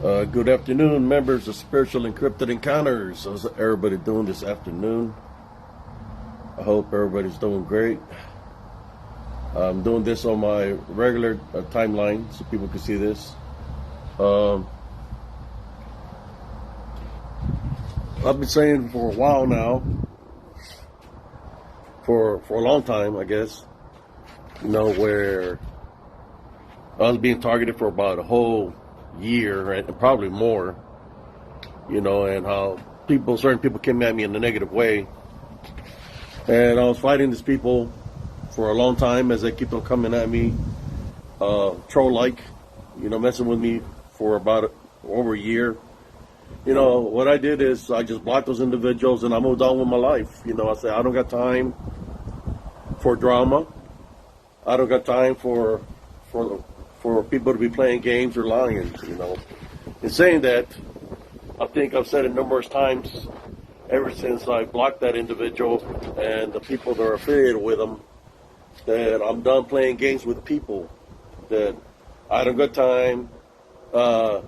Good afternoon, members of Spiritual Encrypted Encounters. How's everybody doing this afternoon? I hope everybody's doing great. I'm doing this on my regular timeline so people can see this. I've been saying for a while now, for a long time, I guess, where I was being targeted for about a whole year and probably more, and how certain people came at me in a negative way. And I was fighting these people for a long time as they kept on coming at me, troll-like, messing with me for about over a year. What I did is I just blocked those individuals and I moved on with my life. I said, I don't got time for drama. I don't got time for people to be playing games or lying, In saying that, I think I've said it numerous times ever since I blocked that individual and the people that are affiliated with them, that I'm done playing games with people, that I don't got time to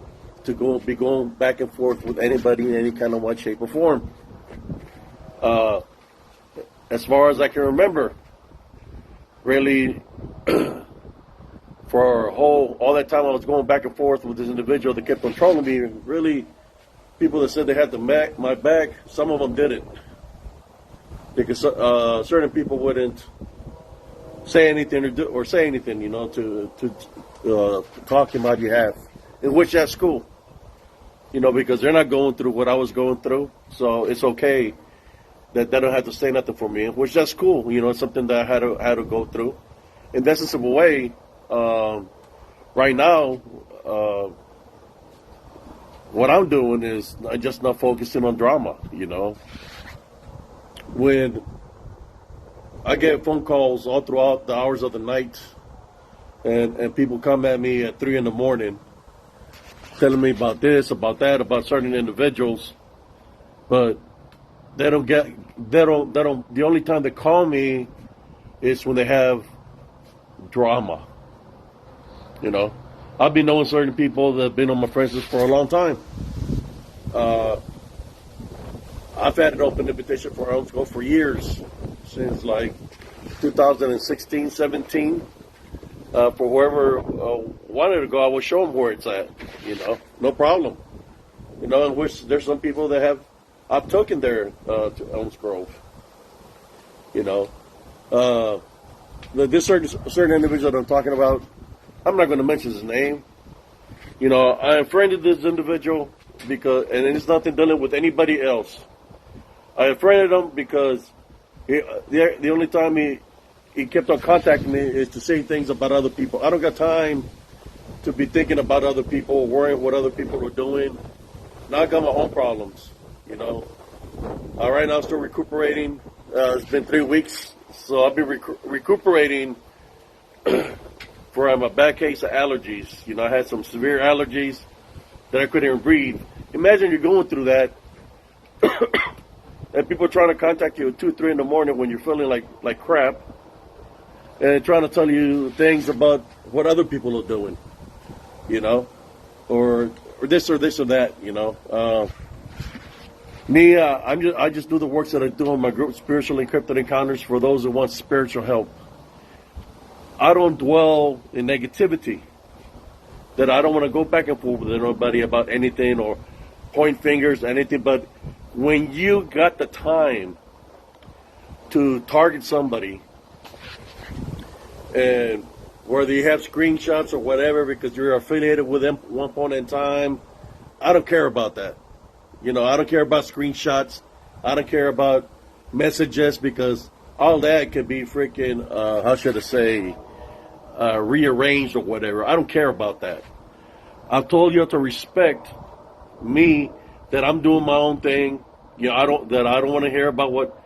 be going back and forth with anybody in any kind of way, shape, or form. As far as I can remember, really, for all that time I was going back and forth with this individual that kept on trolling me, really, people that said they had my back, some of them didn't. Because certain people wouldn't say anything or say anything, to talk in my behalf, in which that's cool. Because they're not going through what I was going through, so it's okay that they don't have to say nothing for me, which that's cool. It's something that I had to go through. In that sense of a way, right now, what I'm doing is just not focusing on drama, When I get phone calls all throughout the hours of the night, and people come at me at 3 a.m, telling me about this, about that, about certain individuals, but the only time they call me is when they have drama. I've been knowing certain people that have been on my friends list for a long time. I've had an open invitation for Elms Go for years, since like 2016, 17. For whoever wanted to go, I would show them where it's at, no problem. In which there's some people that I've taken there to Elms Grove. This certain individual that I'm talking about, I'm not going to mention his name. I unfriended this individual and it's nothing dealing with anybody else. I unfriended him because the only time he kept on contacting me is to say things about other people. I don't got time to be thinking about other people, worrying what other people are doing. Now I got my own problems, Right now I'm still recuperating. It's been 3 weeks, so I've been recuperating from a bad case of allergies. I had some severe allergies that I couldn't even breathe. Imagine you're going through that, and people are trying to contact you at 2, 3 in the morning when you're feeling like crap, and trying to tell you things about what other people are doing, or this or that, I just do the works that I do on my group, Spiritual Encrypted Encounters, for those that want spiritual help. I don't dwell in negativity, that I don't want to go back and forth with anybody about anything or point fingers, anything, but when you got the time to target somebody, and whether you have screenshots or whatever because you're affiliated with them at one point in time, I don't care about that. I don't care about screenshots. I don't care about messages, because all that could be freaking, how should I say, rearranged or whatever. I don't care about that. I've told you to respect me, that I'm doing my own thing. I don't want to hear about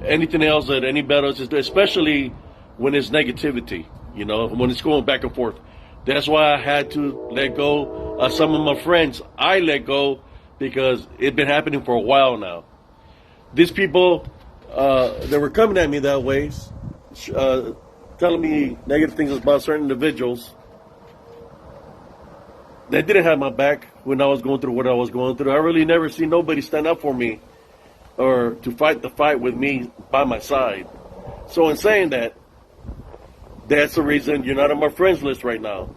anything else that anybody else is doing, especially when it's negativity, when it's going back and forth. That's why I had to let go of some of my friends. I let go because it's been happening for a while now. These people that were coming at me that way, telling me negative things about certain individuals, they didn't have my back when I was going through what I was going through. I really never seen nobody stand up for me or to fight the fight with me by my side. So in saying that, that's the reason you're not on my friends list right now.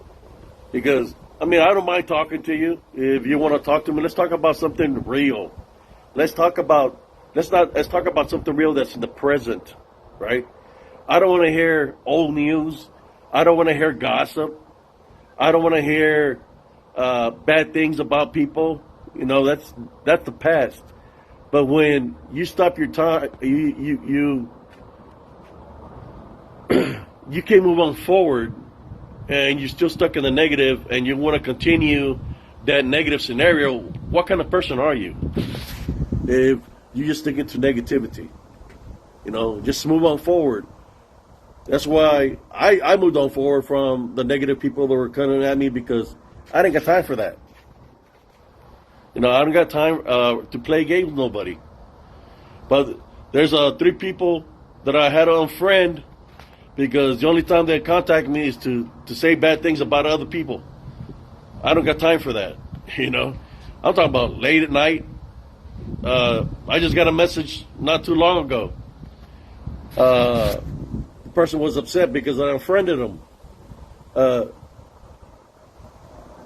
Because, I mean, I don't mind talking to you. If you want to talk to me, let's talk about something real. Let's talk about something real that's in the present, right? I don't want to hear old news. I don't want to hear gossip. I don't want to hear bad things about people. You know, that's the past. But when you stop your time, you can't move on forward, and you're still stuck in the negative, and you want to continue that negative scenario. What kind of person are you? If you just stick into negativity, you know, just move on forward. That's why I moved on forward from the negative people that were coming at me, because I didn't got time for that. You know, I don't got time to play games with nobody. But there's 3 people that I had to unfriend, because the only time they contact me is to say bad things about other people. I don't got time for that. You know, I'm talking about late at night. I just got a message not too long ago. The person was upset because I unfriended him.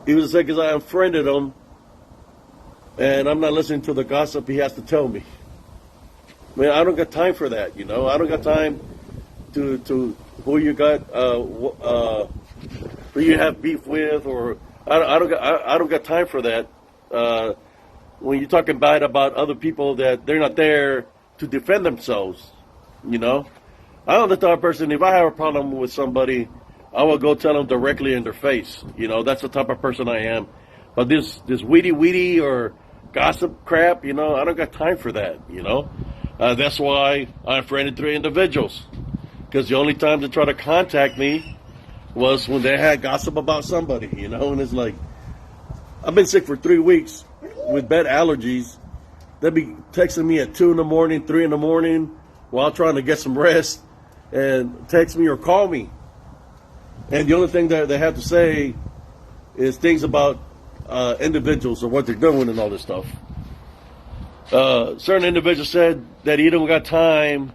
He was upset because I unfriended him, and I'm not listening to the gossip he has to tell me. Man, I don't got time for that, you know. I don't got time to who you got, who you have beef with, or I don't got time for that. When you're talking bad about other people, that they're not there to defend themselves, you know. I'm the type of person, if I have a problem with somebody, I will go tell them directly in their face. You know, that's the type of person I am. But this weedy or gossip crap, you know, I don't got time for that, you know. That's why I unfriended 3 individuals. Because the only time they try to contact me was when they had gossip about somebody, you know. And it's like, I've been sick for 3 weeks with bad allergies. They'd be texting me at 2 in the morning, 3 in the morning, while trying to get some rest, and text me or call me. And the only thing that they have to say is things about individuals or what they're doing and all this stuff. Certain individuals said that he don't got time.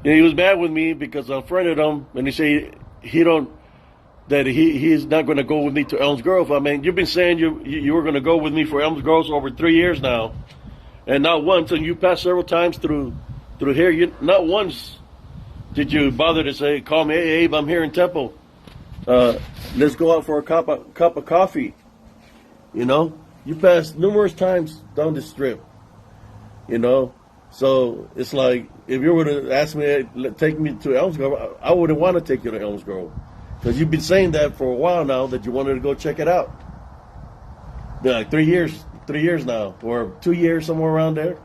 You know, he was mad with me because I unfriended him, and he said he's not going to go with me to Elms Grove. I mean, you've been saying you were going to go with me for Elms Grove over 3 years now, and not once, and you passed several times through here. Not once did you bother to say, call me, hey, Abe, I'm here in Temple. Let's go out for a cup of coffee. You know, you passed numerous times down the strip. You know, so it's like, if you were to ask me, hey, take me to Elms Grove, I wouldn't want to take you to Elms Grove, because you've been saying that for a while now, that you wanted to go check it out. Like 3 years now, or 2 years, somewhere around there.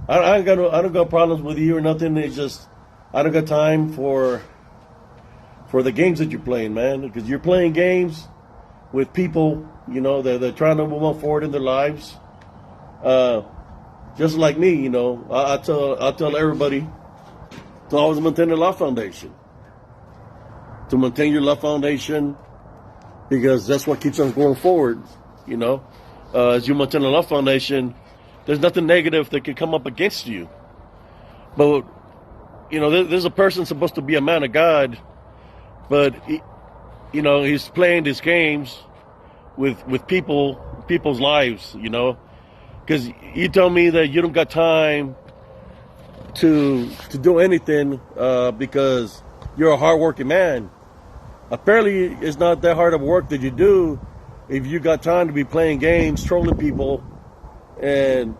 I don't got problems with you or nothing. It's just I don't got time for the games that you're playing, man. Because you're playing games with people, you know, they're trying to move on forward in their lives. Just like me, you know, I tell everybody to always maintain their love foundation. To maintain your love foundation, because that's what keeps us going forward, you know. As you maintain a love foundation, there's nothing negative that can come up against you. But, you know, there's a person supposed to be a man of God, but, you know, he's playing these games with people's lives, you know. Because you tell me that you don't got time to do anything because you're a hardworking man. Apparently, it's not that hard of work that you do if you got time to be playing games, trolling people, and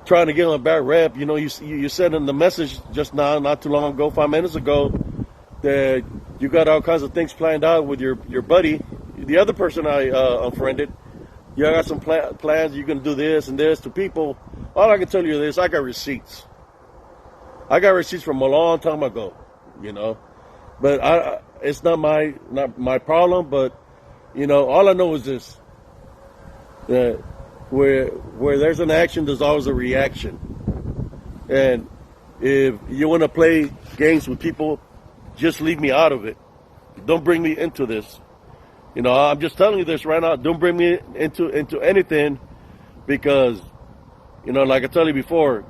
trying to get them a bad rep. You know, you said in the message just now, not too long ago, 5 minutes ago, that you got all kinds of things planned out with your buddy, the other person I unfriended. You got some plans. You're going to do this and this to people. All I can tell you is I got receipts. I got receipts from a long time ago, you know. But it's not my problem. But, you know, all I know is this: that where there's an action, there's always a reaction. And if you want to play games with people, just leave me out of it. don't bring me into this. You know, I'm just telling you this right now. Don't bring me into anything, because, you know, like I told you before,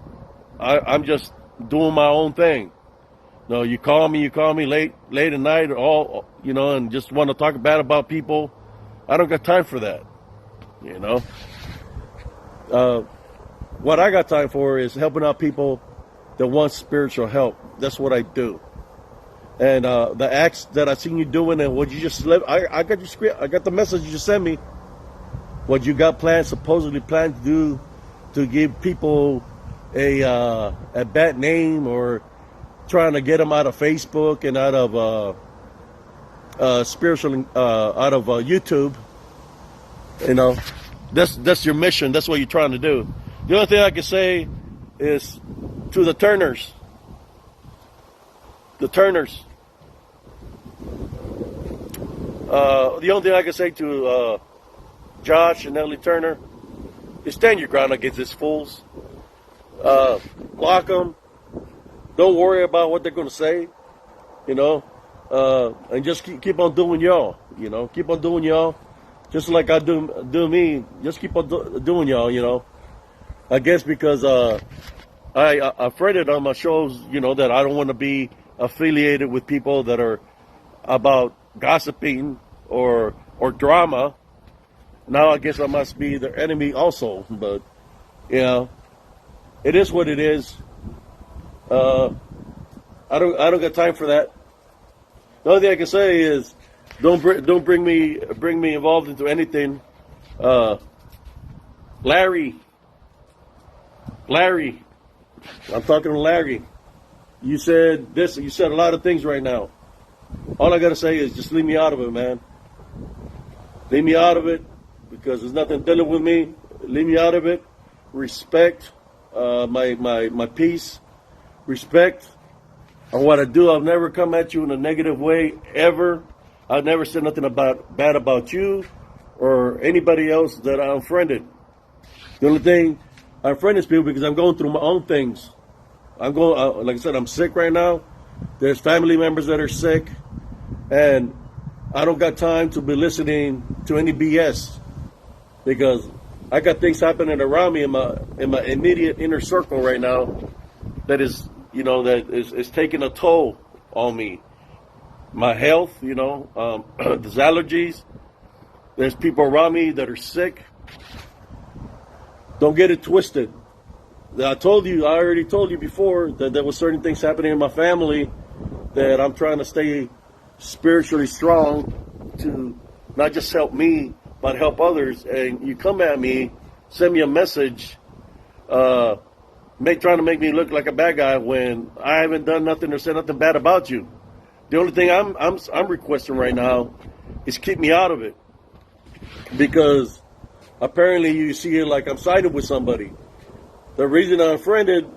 I'm just doing my own thing. You know, you call me late at night, all, you know, and just want to talk bad about people. I don't got time for that. You know, what I got time for is helping out people that want spiritual help. That's what I do. And the acts that I seen you doing, and what you just I got your script. I got the message you just sent me. What you got planned, supposedly planned to do, to give people a bad name, or trying to get them out of Facebook and out of spiritual, out of YouTube. You know, that's your mission. That's what you're trying to do. The only thing I can say is to the Turners. The only thing I can say to Josh and Ellie Turner is stand your ground against these fools. Block them. Don't worry about what they're going to say, you know, and just keep on doing y'all, you know. Keep on doing y'all, just like I do me. Just keep on doing y'all, you know. I guess because I've read it on my shows, you know, that I don't want to be affiliated with people that are about gossiping or drama. Now I guess I must be their enemy also, but you know, it is what it is. I don't got time for that. The only thing I can say is don't bring me involved into anything. Larry, I'm talking to Larry. You said this. You said a lot of things right now. All I gotta say is just leave me out of it, man. Leave me out of it, because there's nothing dealing with me. Leave me out of it. Respect my peace. Respect on what I do. I'll never come at you in a negative way, ever. I've never said nothing bad about you or anybody else that I unfriended. The only thing I unfriended people because I'm going through my own things. I'm going, like I said, I'm sick right now. There's family members that are sick, and I don't got time to be listening to any BS, because I got things happening around me in my immediate inner circle right now that is, you know, that is taking a toll on me. My health, you know, there's allergies. There's people around me that are sick. Don't get it twisted. I already told you before that there was certain things happening in my family that I'm trying to stay spiritually strong to not just help me, but help others. And you come at me, send me a message, trying to make me look like a bad guy when I haven't done nothing or said nothing bad about you. The only thing I'm requesting right now is keep me out of it, because apparently you see it like I'm siding with somebody. The reason I unfriended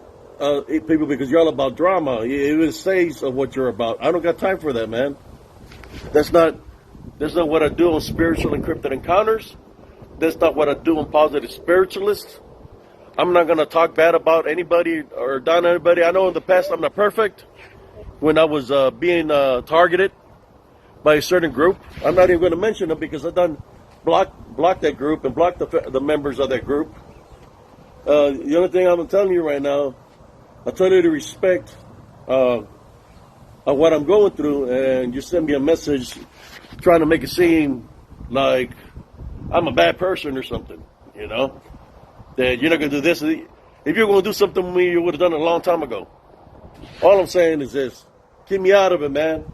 people because you're all about drama. It even says of what you're about. I don't got time for that, man. That's not what I do on Spiritual Encrypted Encounters. That's not what I do on Positive Spiritualist. I'm not going to talk bad about anybody or down on anybody. I know in the past I'm not perfect. When I was being targeted by a certain group, I'm not even going to mention them because I done blocked that group and blocked the members of that group. The only thing I'm telling you right now, I tell you to respect what I'm going through, and you send me a message trying to make it seem like I'm a bad person or something, you know? That you're not going to do this. If you're going to do something with me, you would have done it a long time ago. All I'm saying is this. Keep me out of it, man.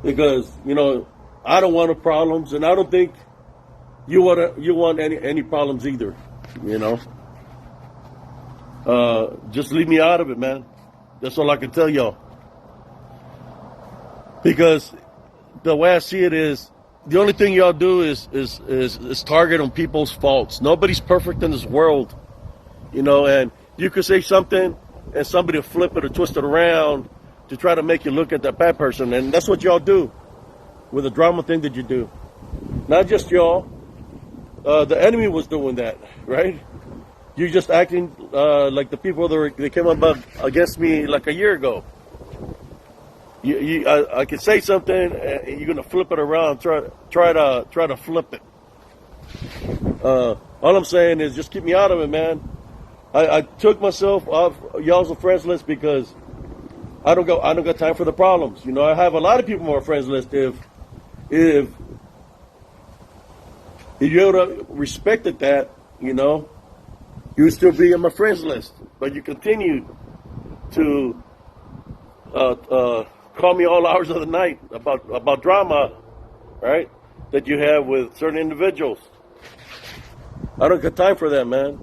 Because, you know, I don't want no problems, and I don't think you want any problems either, you know? Just leave me out of it, man. That's all I can tell y'all. Because the way I see it is, the only thing y'all do is target on people's faults. Nobody's perfect in this world, you know, and you could say something and somebody will flip it or twist it around to try to make you look at that bad person. And that's what y'all do with the drama thing that you do. Not just y'all. The enemy was doing that, right? You're just acting like the people that came up against me like a year ago. I could say something, and you're gonna flip it around. Try to flip it. All I'm saying is just keep me out of it, man. I took myself off y'all's friends list because I don't got time for the problems. You know, I have a lot of people on my friends list. If you would have respected that, you know, you would still be on my friends list. But you continue to call me all hours of the night about drama, right? That you have with certain individuals. I don't got time for that, man.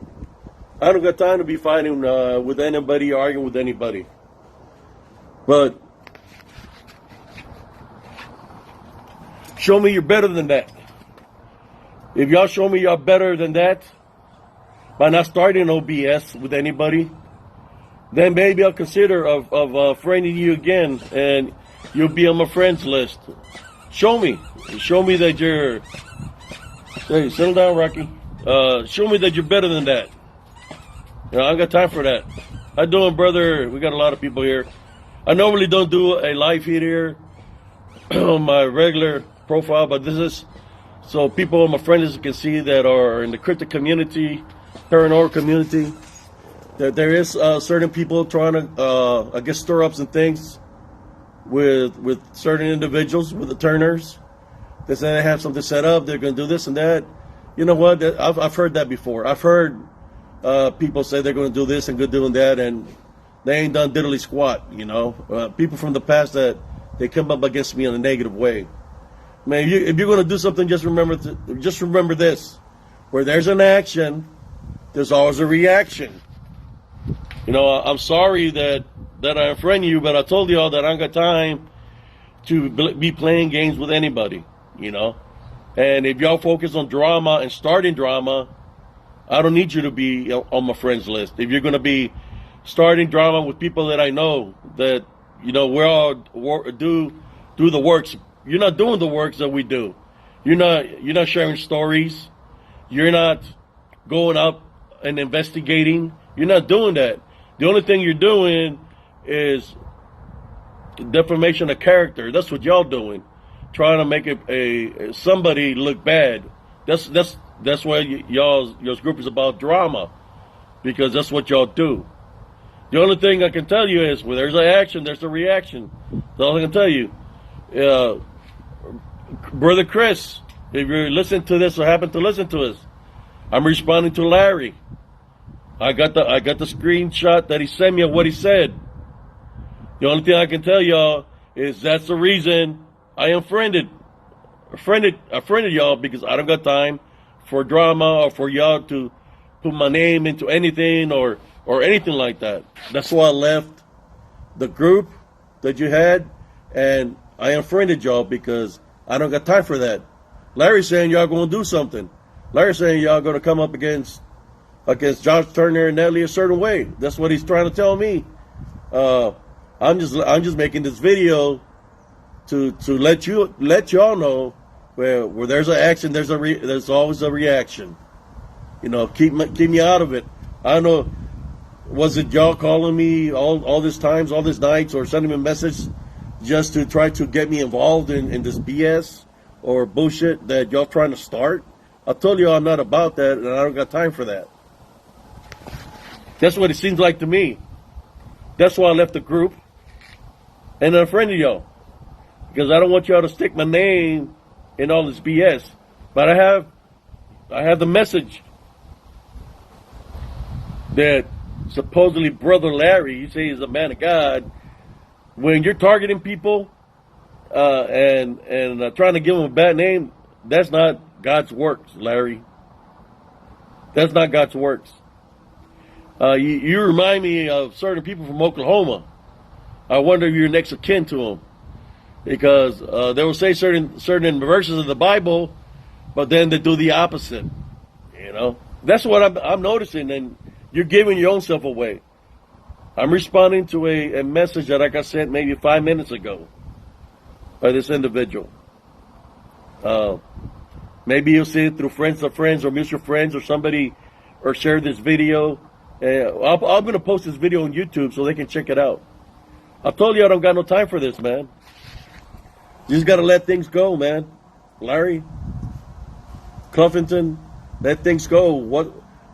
I don't got time to be fighting with anybody, arguing with anybody. But show me you're better than that. If y'all show me y'all better than that, by not starting OBS with anybody, then maybe I'll consider of friending you again, and you'll be on my friends list. Show me that you're. Hey, settle down, Rocky. Show me that you're better than that. You know, I ain't got time for that. How doing, brother? We got a lot of people here. I normally don't do a live feed here on my regular profile, but this is so people on my friends can see that are in the cryptic community, paranormal community, that there is certain people trying to, I guess, stir up some things with certain individuals, with the Turners. They say they have something set up, they're going to do this and that. You know what? I've heard that before. I've heard people say they're going to do this and good doing that, and they ain't done diddly squat, you know. People from the past that they come up against me in a negative way. Man, if you're going to do something, just remember this: where there's an action, there's always a reaction. You know, I'm sorry that I unfriend you, but I told y'all that I ain't got time to be playing games with anybody. You know, and if y'all focus on drama and starting drama, I don't need you to be on my friends list. If you're going to be starting drama with people that I know that, you know, we're all do the works. You're not doing the works that we do. You're not sharing stories. You're not going up and investigating. You're not doing that. The only thing you're doing is defamation of character. That's what y'all doing. Trying to make somebody look bad. That's why y'all's group is about drama, because that's what y'all do. The only thing I can tell you is where there's an action, there's a reaction. That's all I can tell you. Brother Chris, if you listen to this or happen to listen to us, I'm responding to Larry. I got the screenshot that he sent me of what he said. The only thing I can tell y'all is that's the reason I unfriended y'all, because I don't got time for drama or for y'all to put my name into anything or anything like that. That's why I left the group that you had, and I unfriended y'all because I don't got time for that. Larry's saying y'all gonna do something. Larry's saying y'all gonna come up against Josh Turner and Nelly a certain way. That's what he's trying to tell me. I'm just making this video to let y'all know where there's an action, there's always a reaction. You know, keep me out of it. I don't know. Was it y'all calling me all these times, all these nights, or sending me a message just to try to get me involved in this BS or bullshit that y'all trying to start? I told you I'm not about that, and I don't got time for that. That's what it seems like to me. That's why I left the group and unfriended y'all, because I don't want y'all to stick my name in all this BS. But I have the message that supposedly Brother Larry, you say he's a man of God. When you're targeting people and trying to give them a bad name, that's not God's works, Larry. That's not God's works. You remind me of certain people from Oklahoma. I wonder if you're next of kin to them, because they will say certain verses of the Bible, but then they do the opposite. You know, that's what I'm noticing, and you're giving your own self away. I'm responding to a message that I got sent maybe 5 minutes ago by this individual. Maybe you'll see it through friends of friends or mutual friends or somebody, or share this video. I'm going to post this video on YouTube so they can check it out. I told you I don't got no time for this, man. You just got to let things go, man. Larry, Cluffington, let things go.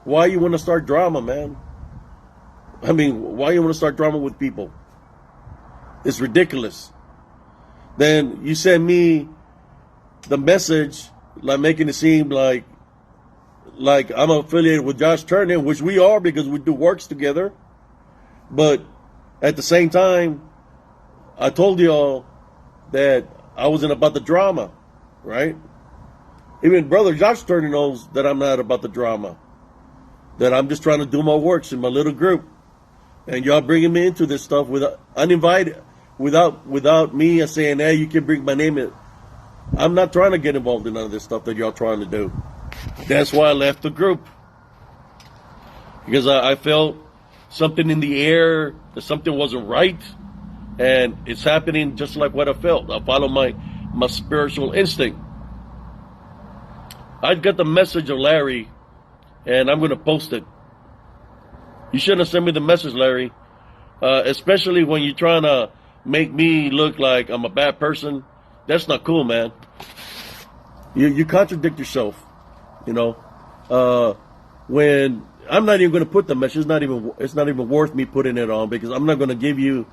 Why you want to start drama, man? I mean, why you want to start drama with people? It's ridiculous. Then you send me the message, like making it seem like I'm affiliated with Josh Turner, which we are because we do works together. But at the same time, I told y'all that I wasn't about the drama, right? Even brother Josh Turner knows that I'm not about the drama. That I'm just trying to do my works in my little group. And y'all bringing me into this stuff uninvited, without me saying, hey, you can bring my name in. I'm not trying to get involved in none of this stuff that y'all trying to do. That's why I left the group. Because I felt something in the air, that something wasn't right. And it's happening just like what I felt. I follow my spiritual instinct. I got the message of Larry, and I'm going to post it. You shouldn't have sent me the message, Larry. Especially when you're trying to make me look like I'm a bad person. That's not cool, man. You contradict yourself. You know, when I'm not even going to put the message, it's not even worth me putting it on, because I'm not going to give you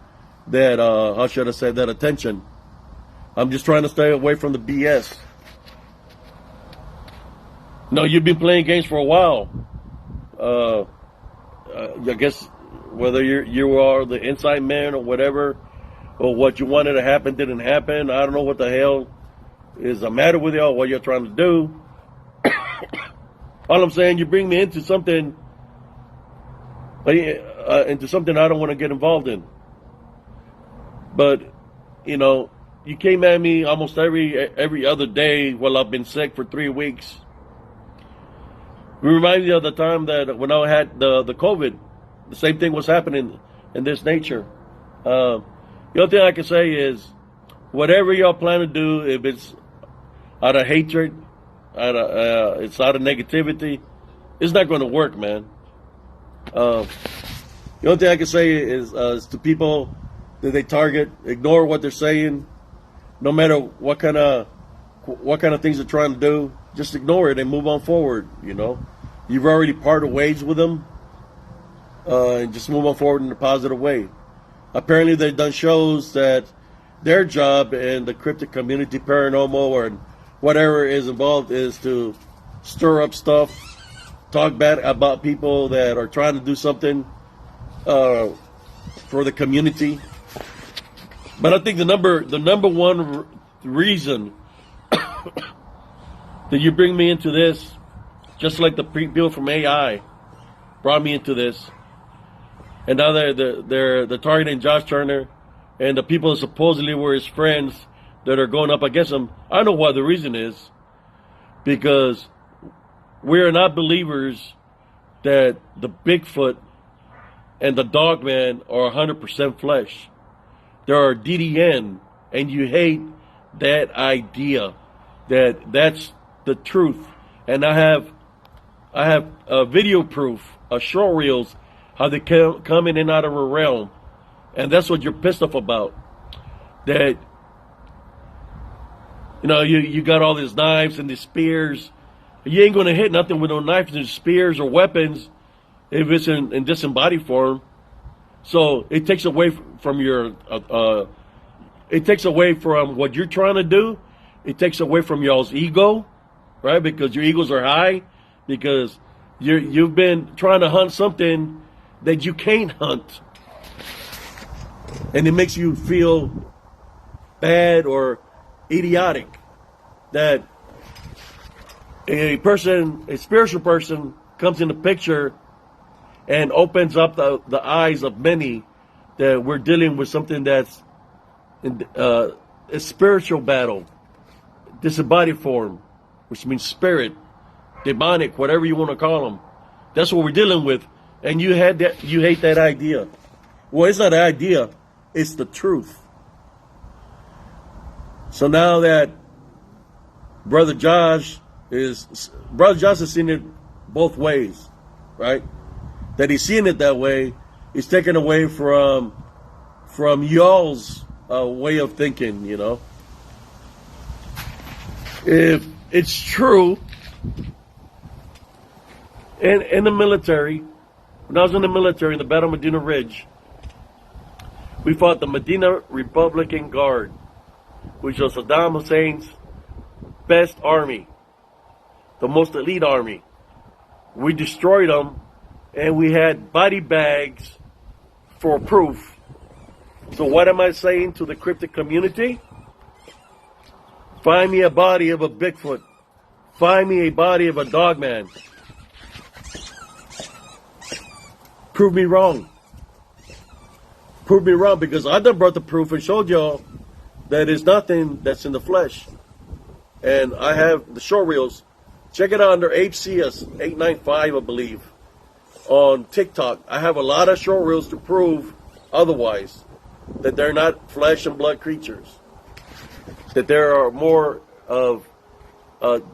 that, how should I say, that attention. I'm just trying to stay away from the BS. No, you've been playing games for a while. I guess whether you are the inside man or whatever, or what you wanted to happen didn't happen. I don't know what the hell is the matter with y'all, what you're trying to do. All I'm saying, you bring me into something I don't want to get involved in. But, you know, you came at me almost every other day while I've been sick for 3 weeks. It reminds me of the time that when I had the COVID, the same thing was happening in this nature. The only thing I can say is, whatever y'all plan to do, if it's out of hatred, it's out of negativity, it's not going to work, man. The only thing I can say is to people that they target, ignore what they're saying, no matter what kind of things they're trying to do. Just ignore it and move on forward. You know, you've already parted ways with them, and just move on forward in a positive way. Apparently, they've done shows that their job in the cryptid community, paranormal or whatever is involved, is to stir up stuff, talk bad about people that are trying to do something for the community. But I think the number one reason that you bring me into this, just like the people from AI brought me into this, and now they're targeting Josh Turner and the people that supposedly were his friends that are going up against him. I know what the reason is, because we are not believers that the Bigfoot and the Dogman are 100% flesh. There are DDN, and you hate that idea that that's the truth. And I have video proof of short reels, how they come in and out of a realm. And that's what you're pissed off about. That, you know, you got all these knives and these spears. You ain't going to hit nothing with no knives and spears or weapons if it's in disembodied form. So it takes away from your, it takes away from what you're trying to do. It takes away from y'all's ego, right? Because your egos are high, because you've been trying to hunt something that you can't hunt. And it makes you feel bad or idiotic that a spiritual person comes in the picture and opens up the eyes of many that we're dealing with something that's a spiritual battle, disembodied form, which means spirit, demonic, whatever you want to call them. That's what we're dealing with. And you hate that idea. Well, it's not an idea, it's the truth. So now that Brother Josh has seen it both ways, right? That he's seeing it that way, he's taken away from from y'all's way of thinking, you know. If it's true, in the military, when I was in the military in the Battle of Medina Ridge, we fought the Medina Republican Guard, which was Saddam Hussein's best army, the most elite army. We destroyed them, and we had body bags for proof. So what am I saying to the cryptid community? Find me a body of a Bigfoot. Find me a body of a Dogman. Prove me wrong. Prove me wrong, because I done brought the proof and showed y'all that it's nothing that's in the flesh. And I have the short reels. Check it out under HCS895, I believe, on TikTok. I have a lot of short reels to prove otherwise, that they're not flesh and blood creatures, that there are more of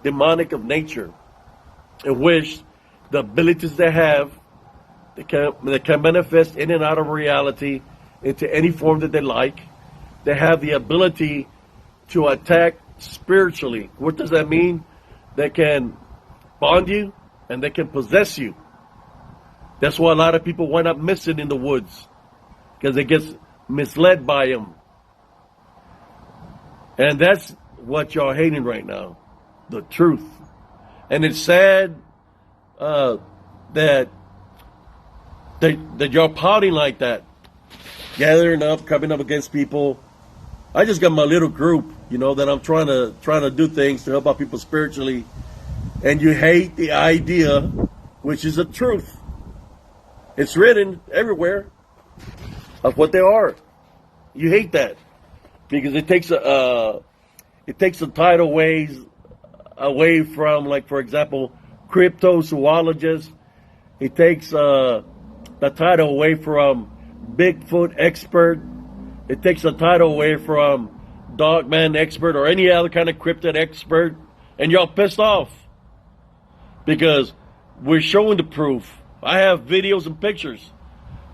demonic of nature, in which the abilities they have, they can manifest in and out of reality into any form that they like. They have the ability to attack spiritually. What does that mean? They can bond you and they can possess you. That's why a lot of people wind up missing in the woods, because they get misled by them. And that's what y'all hating right now, the truth. And it's sad that y'all pouting like that, gathering up, coming up against people. I just got my little group, you know, that I'm trying to do things to help out people spiritually, and you hate the idea, which is the truth. It's written everywhere of what they are. You hate that because it takes the title away from, like, for example, cryptozoologist. It takes the title away from Bigfoot expert. It takes the title away from Dogman expert or any other kind of cryptid expert. And y'all pissed off because we're showing the proof. I have videos and pictures,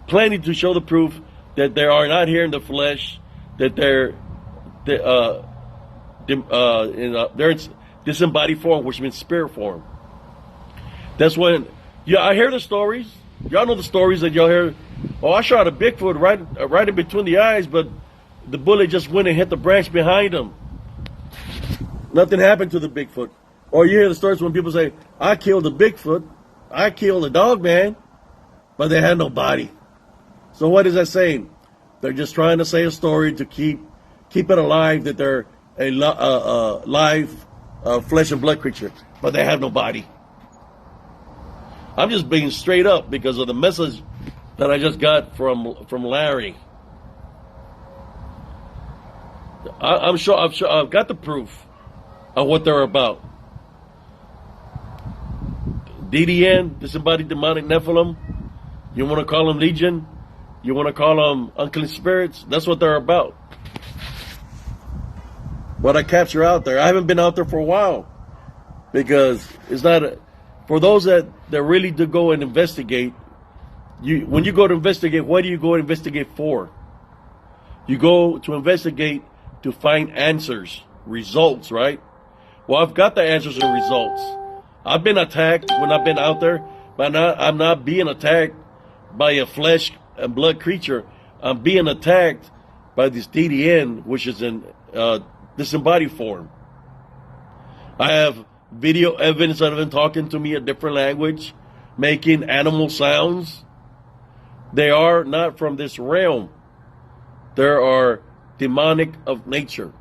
plenty to show the proof that they are not here in the flesh, that they're in disembodied form, which means spirit form. That's when, I hear the stories. Y'all know the stories that y'all hear. Oh, I shot a Bigfoot right in between the eyes, but the bullet just went and hit the branch behind him. Nothing happened to the Bigfoot. Or you hear the stories when people say, I killed a Bigfoot, I killed a Dogman, but they had no body. So what is that saying? They're just trying to say a story to keep it alive, that they're a live flesh and blood creature, but they have no body. I'm just being straight up because of the message that I just got from Larry. I'm sure I've got the proof of what they're about. DDN, disembodied demonic Nephilim. You want to call them Legion? You want to call them unclean spirits? That's what they're about. What I capture out there. I haven't been out there for a while because it's not for those that really do go and investigate. When you go to investigate, what do you go to investigate for? You go to investigate to find answers, results, right? Well, I've got the answers and results. I've been attacked when I've been out there, but I'm not being attacked by a flesh and blood creature. I'm being attacked by this DDN, which is in disembodied form. I have video evidence of them talking to me a different language, making animal sounds. They are not from this realm. They are demonic of nature.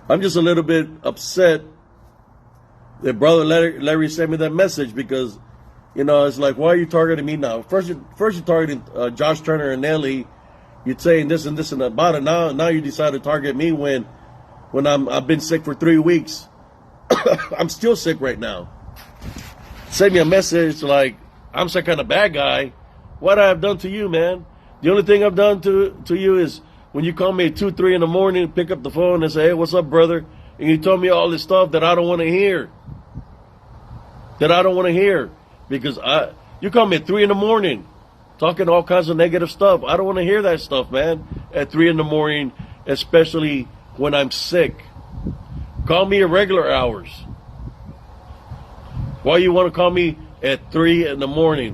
I'm just a little bit upset that Brother Larry sent me that message because, it's like, why are you targeting me now? First you're targeting Josh Turner and Nelly. You're saying this and this and about it. Now you decide to target me when I've been sick for 3 weeks. I'm still sick right now. Send me a message like I'm some kind of bad guy. What I have done to you, man? The only thing I've done to you is when you call me at 2, 3 in the morning, pick up the phone and say, hey, what's up, brother? And you tell me all this stuff that I don't want to hear. Because you call me at 3 in the morning talking all kinds of negative stuff. I don't want to hear that stuff, man, at 3 in the morning, especially when I'm sick. Call me at regular hours. Why you want to call me at 3 in the morning?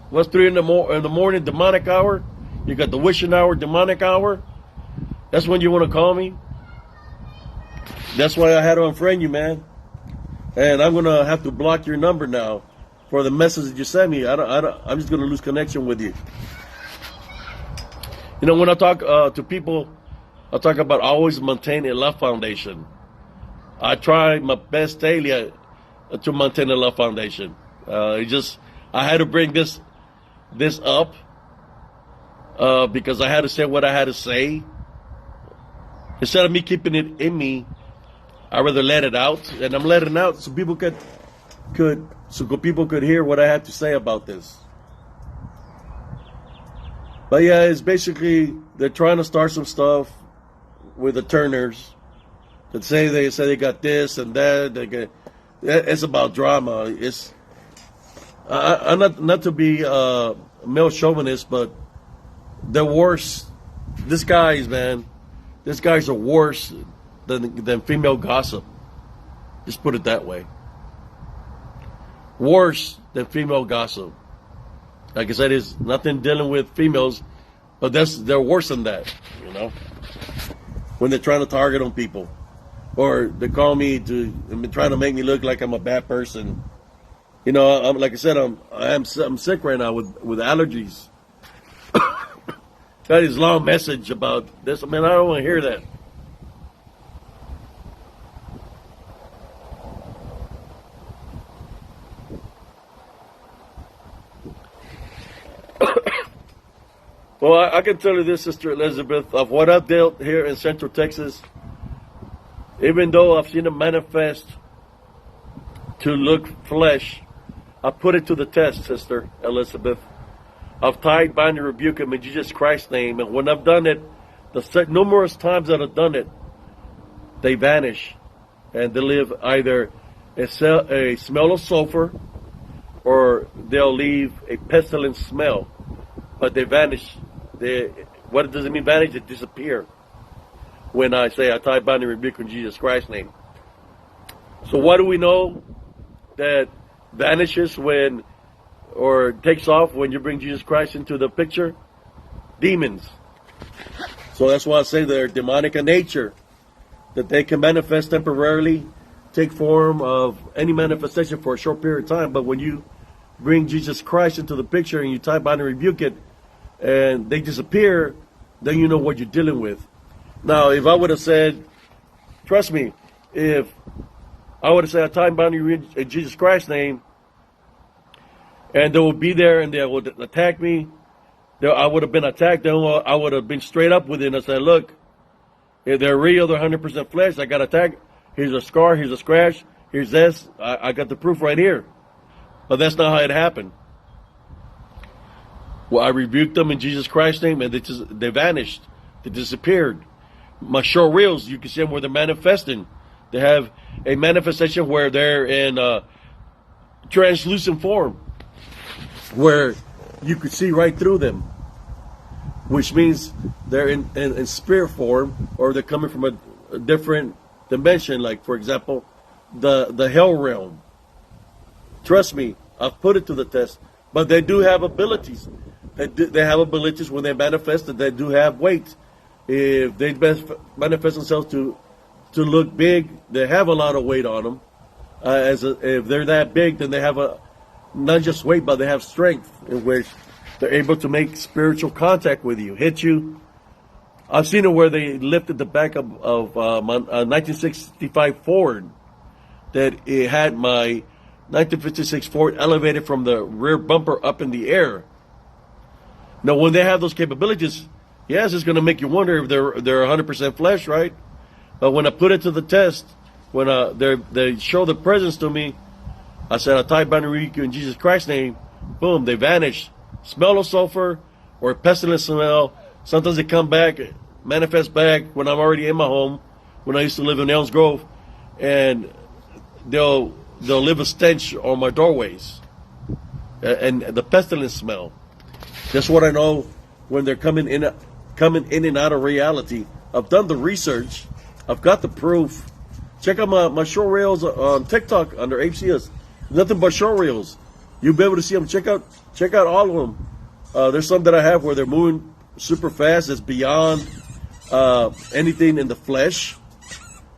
What's 3 in the morning, demonic hour? You got the wishing hour, demonic hour? That's when you want to call me? That's why I had to unfriend you, man. And I'm going to have to block your number now for the message that you sent me. I'm just going to lose connection with you. You know, when I talk to people, I talk about always maintaining a love foundation. I try my best daily to maintain a love foundation. I had to bring this up because I had to say what I had to say. Instead of me keeping it in me, I'd rather let it out, and I'm letting it out so people could hear what I had to say about this. But yeah, it's basically they're trying to start some stuff with the Turners that say they got this and that. It's about drama. It's I'm not to be male chauvinist, but they're worse. These guys are worse than female gossip. Just put it that way. Worse than female gossip. Like I said, it's nothing dealing with females, but they're worse than that, you know. When they're trying to target on people, or they call me to trying to make me look like I'm a bad person. You know, like I said, I'm sick right now with allergies. Got his long message about this. Man, I don't want to hear that. Well, I can tell you this, Sister Elizabeth, of what I've dealt here in Central Texas, even though I've seen it manifest to look flesh, I put it to the test, Sister Elizabeth. I've tied, bind, and rebuke him in Jesus Christ's name. And when I've done it, the numerous times that I've done it, they vanish. And they live either a smell of sulfur or they'll leave a pestilent smell. But they vanish. What does it mean vanish? They disappear. When I say I tie, bind, and rebuke in Jesus Christ's name. So what do we know that vanishes when, or takes off when you bring Jesus Christ into the picture? Demons. So that's why I say they're demonic in nature. That they can manifest temporarily, take form of any manifestation for a short period of time. But when you bring Jesus Christ into the picture and you tie, bind, and rebuke it, and they disappear, then you know what you're dealing with. Now, if I would have said, trust me, if I would have said, I tie, bind, and rebuke in Jesus Christ's name, and they would be there and they would attack me, I would have been attacked, then I would have been straight up with it and said, look, if they're real, they're 100% flesh, I got attacked, here's a scar, here's a scratch, here's this, I got the proof right here. But that's not how it happened. Well, I rebuked them in Jesus Christ's name, and they vanished. They disappeared. My show reels, you can see them where they're manifesting. They have a manifestation where they're in translucent form, where you could see right through them, which means they're in spirit form, or they're coming from a different dimension. Like, for example, the hell realm. Trust me, I've put it to the test. But they do have abilities. They have abilities when they manifest that they do have weight. If they manifest themselves to look big, they have a lot of weight on them. If they're that big, then they have not just weight, but they have strength in which they're able to make spiritual contact with you, hit you. I've seen it where they lifted the back of my 1965 Ford, that it had my 1956 Ford elevated from the rear bumper up in the air. Now, when they have those capabilities, yes, it's going to make you wonder if they're 100% flesh, right? But when I put it to the test, when they show the presence to me, I said, I tie, bind, and rebuke you in Jesus Christ's name. Boom, they vanish. Smell of sulfur or pestilent smell. Sometimes they come back, manifest back when I'm already in my home, when I used to live in Elms Grove, and they'll leave a stench on my doorways, and the pestilence smell. That's what I know when they're coming in and out of reality. I've done the research. I've got the proof. Check out my short reels on TikTok under HCS. Nothing but short reels. You'll be able to see them. Check out all of them. There's some that I have where they're moving super fast. It's beyond anything in the flesh.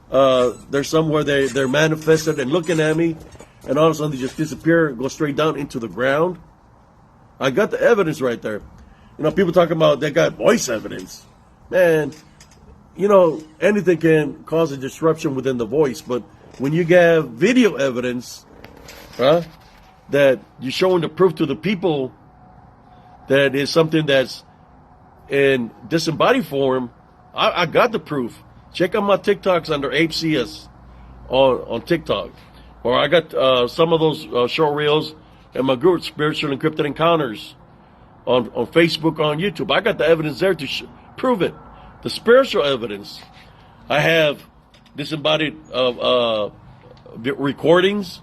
There's some where they're manifested and looking at me, and all of a sudden they just disappear and go straight down into the ground. I got the evidence right there. You know, people talking about they got voice evidence. Man, you know, anything can cause a disruption within the voice, but when you have video evidence, that you're showing the proof to the people that is something that's in disembodied form, I got the proof. Check out my TikToks under HCS on TikTok. Or I got some of those short reels and my group, Spiritual Encrypted Encounters, on Facebook, on YouTube. I got the evidence there to prove it. The spiritual evidence. I have disembodied recordings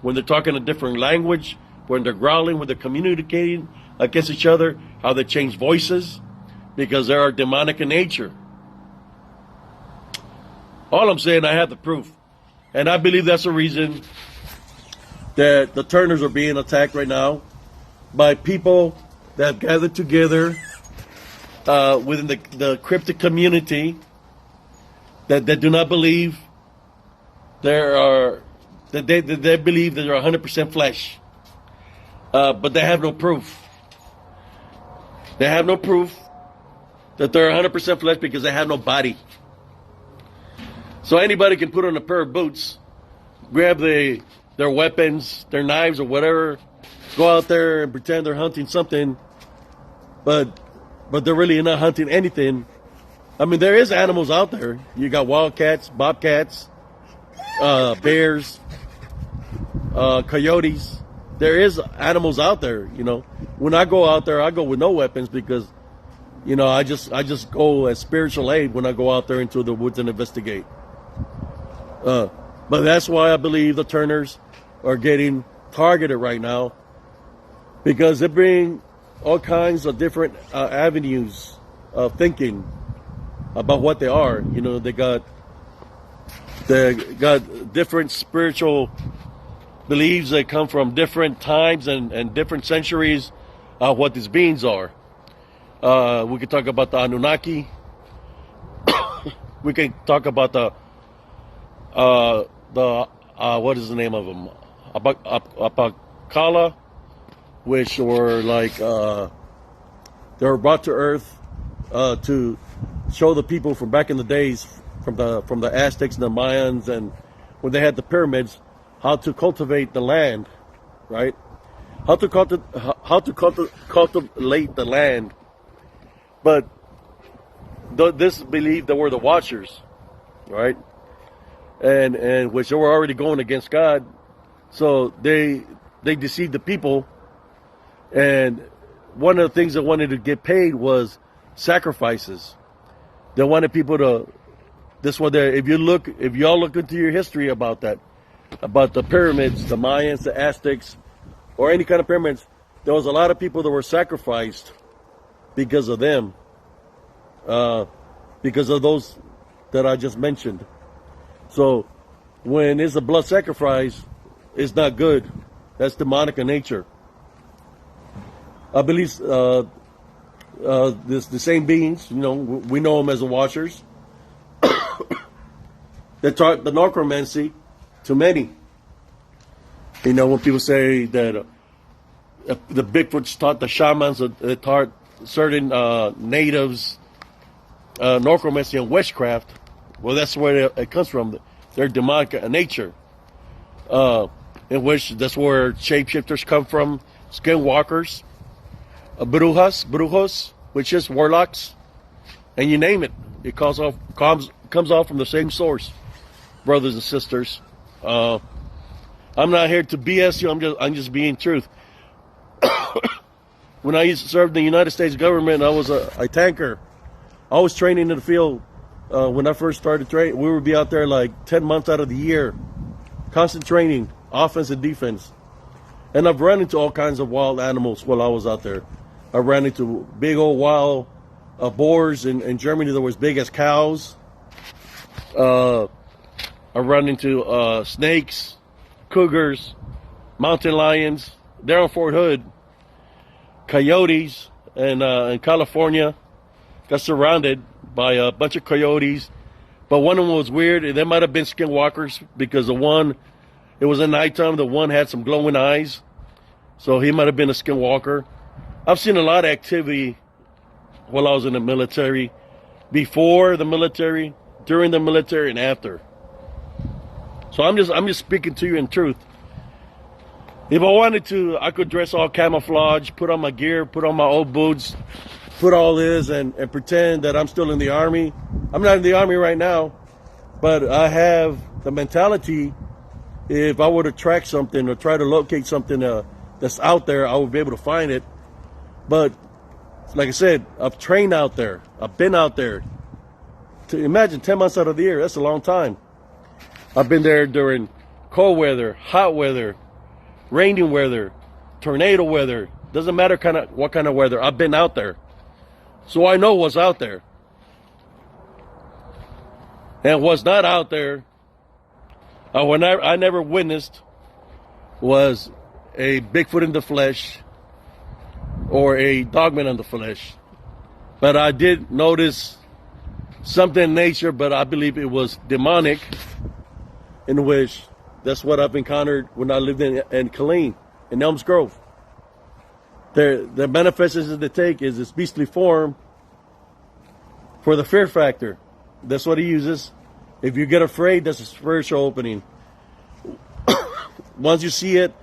when they're talking a different language, when they're growling, when they're communicating against each other, how they change voices because they are demonic in nature. All I'm saying, I have the proof. And I believe that's the reason that the Turners are being attacked right now by people that have gathered together within the cryptic community that do not believe that they believe that they're 100% flesh, but they have no proof. They have no proof that they're 100% flesh because they have no body. So anybody can put on a pair of boots, grab their weapons, their knives or whatever, go out there and pretend they're hunting something, but they're really not hunting anything. I mean, there is animals out there. You got wildcats, bobcats, bears, coyotes. There is animals out there, you know. When I go out there, I go with no weapons because, you know, I just go as spiritual aid when I go out there into the woods and investigate. But that's why I believe the Turners are getting targeted right now, because they bring all kinds of different avenues of thinking about what they are. You know, they got different spiritual beliefs that come from different times and different centuries of what these beings are. We could talk about the Anunnaki. We can talk about the what is the name of them? Apakala, which were like they were brought to Earth to show the people from back in the days, from the Aztecs and the Mayans, and when they had the pyramids, how to cultivate the land, right? How to cultivate the land. But this belief that we're the Watchers, right? And which they were already going against God, so they deceived the people. And one of the things they wanted to get paid was sacrifices. They wanted people to. This one there. If y'all look into your history about that, about the pyramids, the Mayans, the Aztecs, or any kind of pyramids, there was a lot of people that were sacrificed because of them, because of those that I just mentioned. So when it's a blood sacrifice, it's not good. That's demonic in nature. I believe the same beings, you know, we know them as the Watchers, that taught the necromancy to many. You know, when people say that the Bigfoots taught the shamans, that taught certain natives necromancy and witchcraft, well, that's where it comes from. They're demonic in nature. In which that's where shapeshifters come from, skinwalkers, brujos, which is warlocks, and you name it. It comes off from the same source, brothers and sisters. I'm not here to BS you. I'm just being truth. When I used to serve in the United States government, I was a tanker. I was training in the field. When I first started training, we would be out there like 10 months out of the year, constant training, offense and defense. And I've run into all kinds of wild animals while I was out there. I ran into big old wild boars in Germany that were as big as cows. I run into snakes, cougars, mountain lions. They're on Fort Hood. Coyotes in California. Got surrounded by a bunch of coyotes. But one of them was weird. They might have been skinwalkers because the one, it was at nighttime. The one had some glowing eyes. So he might have been a skinwalker. I've seen a lot of activity while I was in the military, before the military, during the military, and after. So I'm just speaking to you in truth. If I wanted to, I could dress all camouflage, put on my gear, put on my old boots, put all this and pretend that I'm still in the Army. I'm not in the Army right now, but I have the mentality, if I were to track something or try to locate something that's out there, I would be able to find it. But like I said, I've trained out there. I've been out there. To imagine 10 months out of the year, that's a long time. I've been there during cold weather, hot weather, rainy weather, tornado weather. Doesn't matter what kind of weather. I've been out there. So I know what's out there. And what's not out there, I never witnessed, was a Bigfoot in the flesh or a dogman in the flesh. But I did notice something in nature, but I believe it was demonic, in which that's what I've encountered when I lived in Killeen, in Elms Grove. The manifestations they take is this beastly form for the fear factor. That's what he uses. If you get afraid, that's a spiritual opening. Once you see it,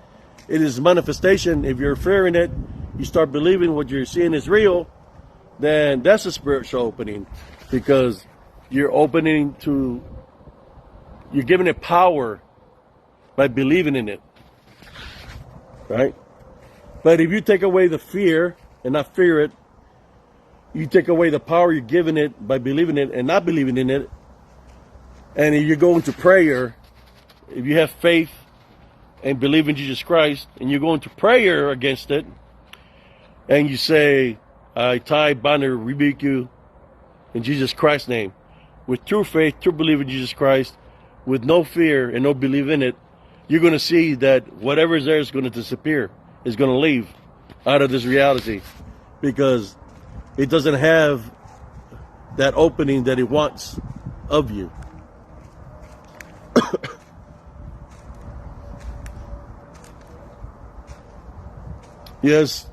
it is manifestation. If you're fearing it, you start believing what you're seeing is real, then that's a spiritual opening, because you're giving it power by believing in it, right? But if you take away the fear and not fear it, you take away the power you're giving it by believing it and not believing in it. And if you go into prayer, if you have faith and believe in Jesus Christ, and you go into prayer against it, and you say, I tie, bind, and rebuke you in Jesus Christ's name, with true faith, true belief in Jesus Christ, with no fear and no belief in it, you're going to see that whatever is there is going to disappear, is going to leave out of this reality, because it doesn't have that opening that it wants of you. Yes.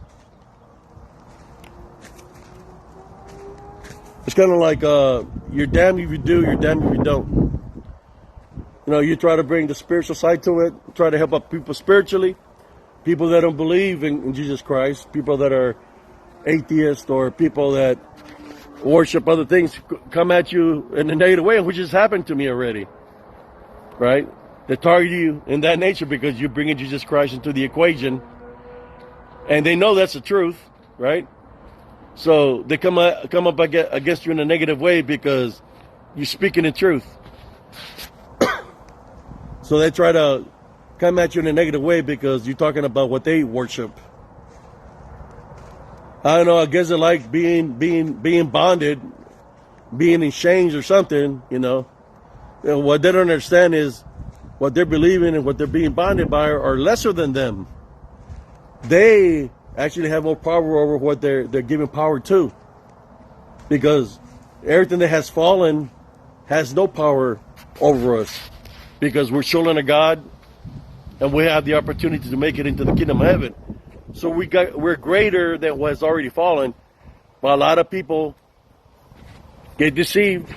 It's kind of like you're damned if you do, you're damned if you don't. You know, you try to bring the spiritual side to it, try to help out people spiritually, people that don't believe in Jesus Christ, people that are atheists, or people that worship other things come at you in a negative way, which has happened to me already, right? They target you in that nature because you're bringing Jesus Christ into the equation, and they know that's the truth, right? So they come up against you in a negative way because you're speaking the truth. So they try to come at you in a negative way because you're talking about what they worship. I don't know, I guess they like being bonded, being in chains or something, you know. And what they don't understand is what they're believing and what they're being bonded by are lesser than them. They actually have more power over what they're giving power to, because everything that has fallen has no power over us, because we're children of God and we have the opportunity to make it into the kingdom of heaven. So we're greater than what has already fallen. But a lot of people get deceived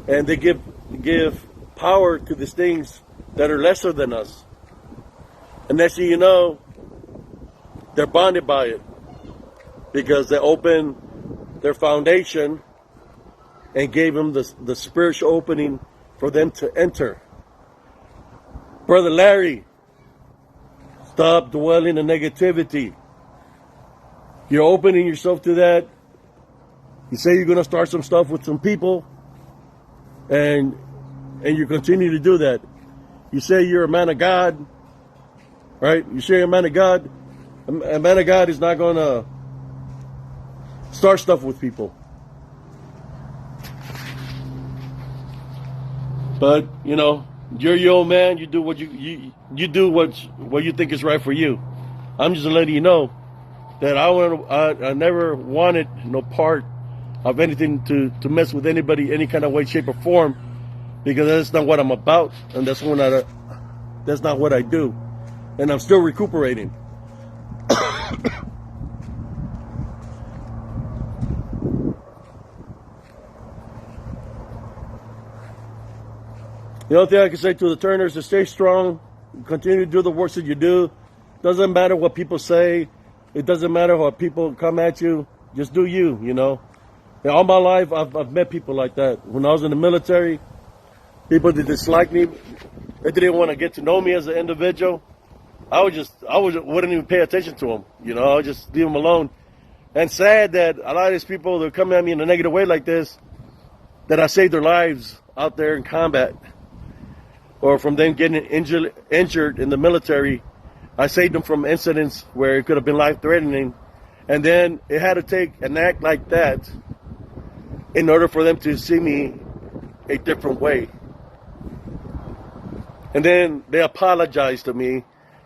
and they give power to these things that are lesser than us. And next thing you know, they're bonded by it, because they opened their foundation and gave them the spiritual opening for them to enter. Brother Larry, stop dwelling in negativity. You're opening yourself to that. You say you're going to start some stuff with some people, and you continue to do that. You say you're a man of God, right? You say you're a man of God. A man of God is not going to start stuff with people. But you know, you're your own man. You do what you do what you think is right for you. I'm just letting you know that I never wanted no part of anything to mess with anybody, any kind of way, shape, or form, because that's not what I'm about, and that's not what I do, and I'm still recuperating. The only thing I can say to the Turners is stay strong, continue to do the work that you do. Doesn't matter what people say. It doesn't matter what people come at you. Just do you, you know. And all my life, I've met people like that. When I was in the military, people that disliked me, they didn't want to get to know me as an individual. I wouldn't even pay attention to them. You know, I would just leave them alone. And sad that a lot of these people that come at me in a negative way like this, that I saved their lives out there in combat, or from them getting injured in the military. I saved them from incidents where it could have been life-threatening. And then it had to take an act like that in order for them to see me a different way. And then they apologized to me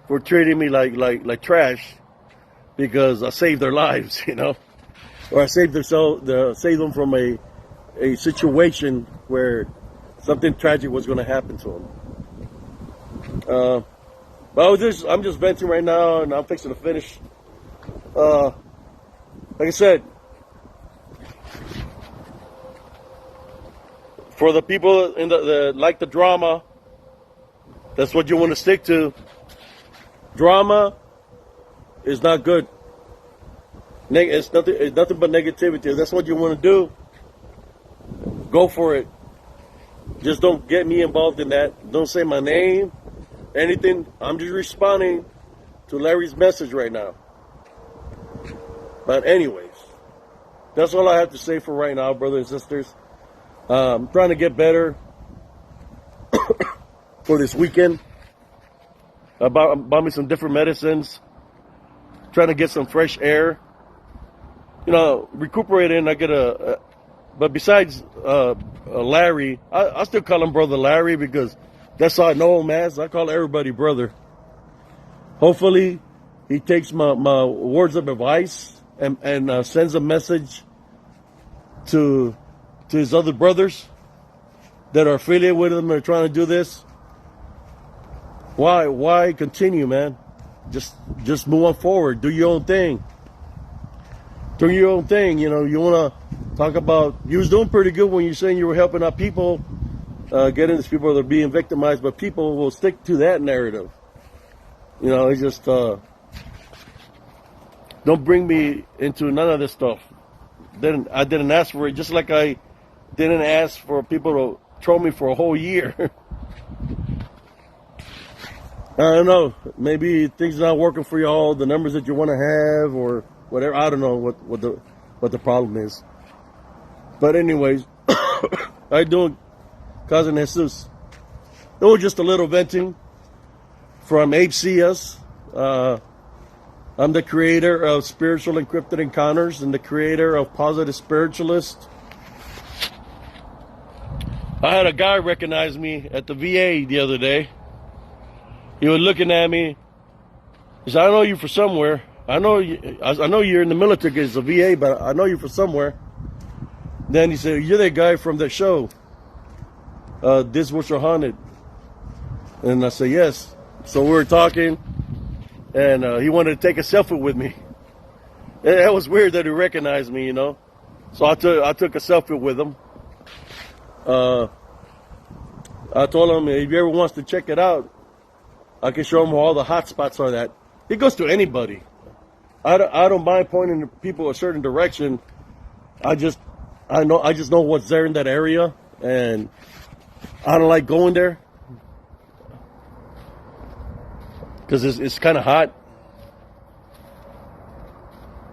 for treating me like trash because I saved their lives, you know, or I saved them from a situation where something tragic was going to happen to them. But I'm just venting right now, and I'm fixing to finish. Like I said, for the people in the like the drama, that's what you want to stick to. Drama is not good. It's nothing but negativity. If that's what you want to do, go for it. Just don't get me involved in that. Don't say my name, anything. I'm just responding to Larry's message right now. But anyways, that's all I have to say for right now, brothers and sisters. I'm trying to get better for this weekend. I bought me some different medicines. Trying to get some fresh air. You know, recuperating. I get but besides Larry, I still call him Brother Larry because that's how I know him as. I call everybody brother. Hopefully, he takes my words of advice and sends a message to his other brothers that are affiliated with him and are trying to do this. Why continue, man? Just move on forward. Do your own thing. Do your own thing. You know, you want to talk about, you was doing pretty good when you saying you were helping out people, getting these people that are being victimized, but people will stick to that narrative. You know, it's just, don't bring me into none of this stuff. I didn't ask for it, just like I didn't ask for people to troll me for a whole year. I don't know. Maybe things are not working for y'all, the numbers that you want to have, or whatever. I don't know what the problem is. But anyways, how you doing, Cousin Jesus? It was just a little venting from HCS. I'm the creator of Spiritual Encrypted Encounters and the creator of Positive Spiritualist. I had a guy recognize me at the VA the other day. He was looking at me. He said, I know you from somewhere. I know you're in the military because it's a VA, but I know you from somewhere. Then he said, you're that guy from the show. This Was Your Haunted. And I said, yes. So we were talking, and he wanted to take a selfie with me. That was weird that he recognized me, you know. So I took a selfie with him. I told him if he ever wants to check it out, I can show him where all the hot spots are. That it goes to anybody. I don't mind pointing people a certain direction. I just know what's there in that area, and I don't like going there because it's kind of hot,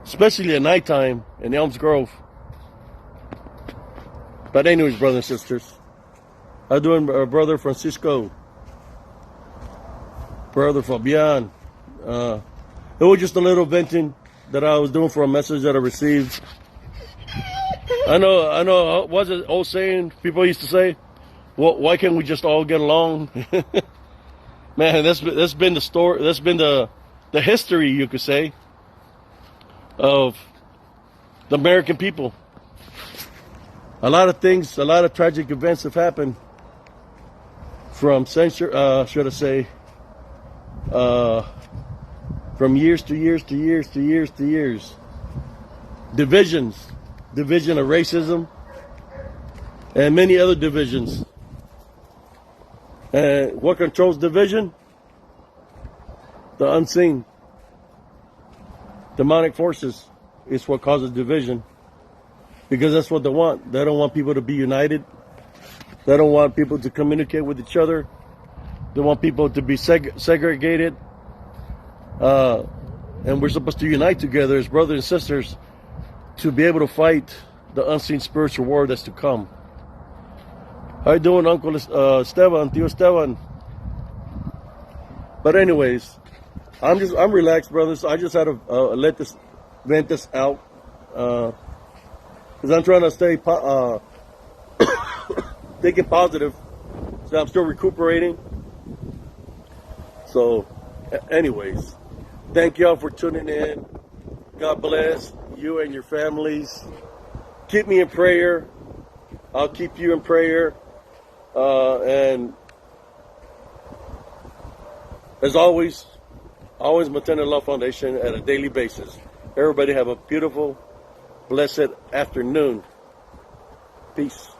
especially at nighttime in Elms Grove. But anyways, brothers and sisters, how doing, Brother Francisco? Brother Fabian. It was just a little venting that I was doing for a message that I received I know. What's an old saying people used to say? Well, why can't we just all get along? Man, that's been the story. That's been the history, you could say, of the American people. A lot of things, a lot of tragic events have happened from should I say, from years to years to years to years to years. Division of racism, and many other divisions. And what controls division? The unseen. Demonic forces is what causes division. Because that's what they want. They don't want people to be united. They don't want people to communicate with each other. They want people to be segregated. And we're supposed to unite together as brothers and sisters to be able to fight the unseen spiritual war that's to come. How you doing, Uncle Esteban, Tio Esteban? But anyways, I'm relaxed, brothers. I just had to vent this out, because I'm trying to stay thinking positive. So I'm still recuperating. So, anyways, thank y'all for tuning in. God bless you and your families. Keep me in prayer. I'll keep you in prayer. And as always maintain Love Foundation at a daily basis. Everybody have a beautiful, blessed afternoon. Peace.